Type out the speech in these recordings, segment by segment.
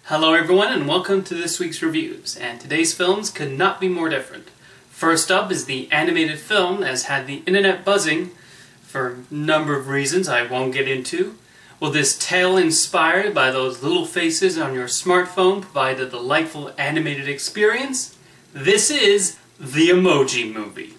Hello everyone and welcome to this week's reviews, and today's films could not be more different. First up is the animated film that has had the internet buzzing for a number of reasons I won't get into. Will this tale inspired by those little faces on your smartphone provide a delightful animated experience? This is the Emoji Movie.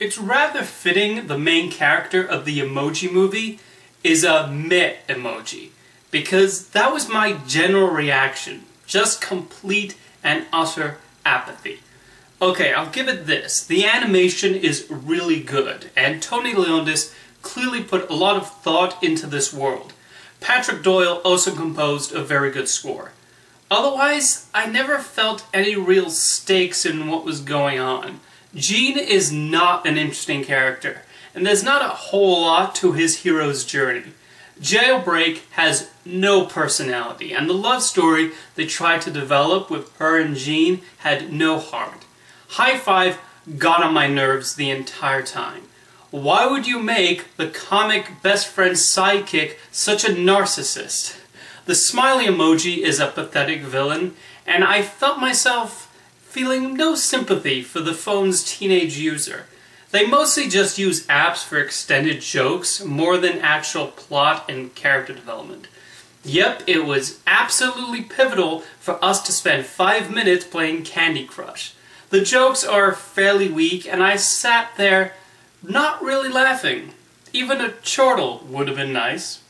It's rather fitting the main character of the Emoji Movie is a meh emoji, because that was my general reaction. Just complete and utter apathy. Okay, I'll give it this. The animation is really good, and Tony Leondis clearly put a lot of thought into this world. Patrick Doyle also composed a very good score. Otherwise, I never felt any real stakes in what was going on. Gene is not an interesting character, and there's not a whole lot to his hero's journey. Jailbreak has no personality, and the love story they tried to develop with her and Gene had no heart. High Five got on my nerves the entire time. Why would you make the comic best friend sidekick such a narcissist? The smiley emoji is a pathetic villain, and I felt myself feeling no sympathy for the phone's teenage user. They mostly just use apps for extended jokes, more than actual plot and character development. Yep, it was absolutely pivotal for us to spend 5 minutes playing Candy Crush. The jokes are fairly weak, and I sat there not really laughing. Even a chortle would have been nice.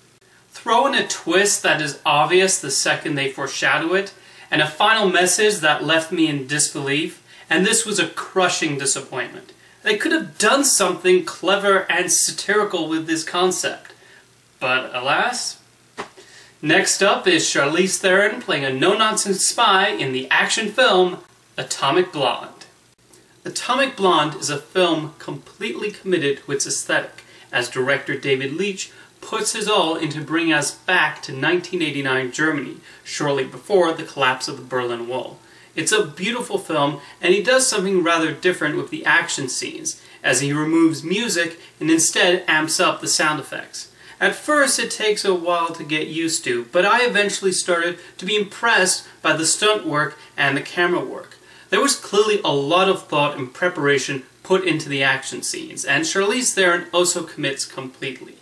Throw in a twist that is obvious the second they foreshadow it, and a final message that left me in disbelief, and this was a crushing disappointment. They could have done something clever and satirical with this concept. But alas. Next up is Charlize Theron playing a no-nonsense spy in the action film Atomic Blonde. Atomic Blonde is a film completely committed to its aesthetic, as director David Leitch puts his all into bringing us back to 1989 Germany, shortly before the collapse of the Berlin Wall. It's a beautiful film, and he does something rather different with the action scenes, as he removes music and instead amps up the sound effects. At first it takes a while to get used to, but I eventually started to be impressed by the stunt work and the camera work. There was clearly a lot of thought and preparation put into the action scenes, and Charlize Theron also commits completely.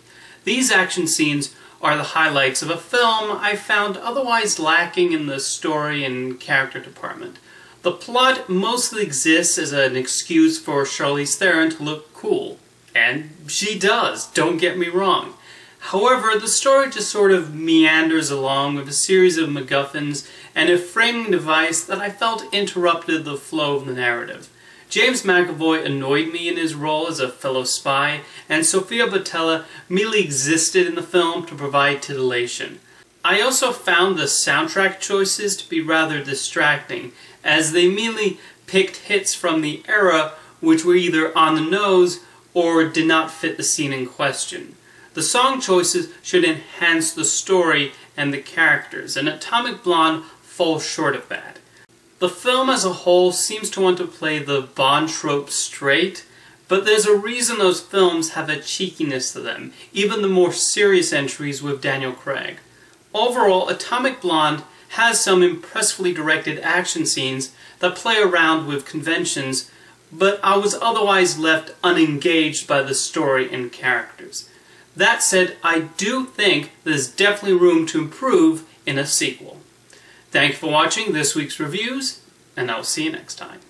These action scenes are the highlights of a film I found otherwise lacking in the story and character department. The plot mostly exists as an excuse for Charlize Theron to look cool. And she does, don't get me wrong. However, the story just sort of meanders along with a series of MacGuffins and a framing device that I felt interrupted the flow of the narrative. James McAvoy annoyed me in his role as a fellow spy, and Sofia Boutella merely existed in the film to provide titillation. I also found the soundtrack choices to be rather distracting, as they merely picked hits from the era which were either on the nose or did not fit the scene in question. The song choices should enhance the story and the characters, and Atomic Blonde falls short of that. The film as a whole seems to want to play the Bond trope straight, but there's a reason those films have a cheekiness to them, even the more serious entries with Daniel Craig. Overall, Atomic Blonde has some impressively directed action scenes that play around with conventions, but I was otherwise left unengaged by the story and characters. That said, I do think there's definitely room to improve in a sequel. Thank you for watching this week's reviews, and I'll see you next time.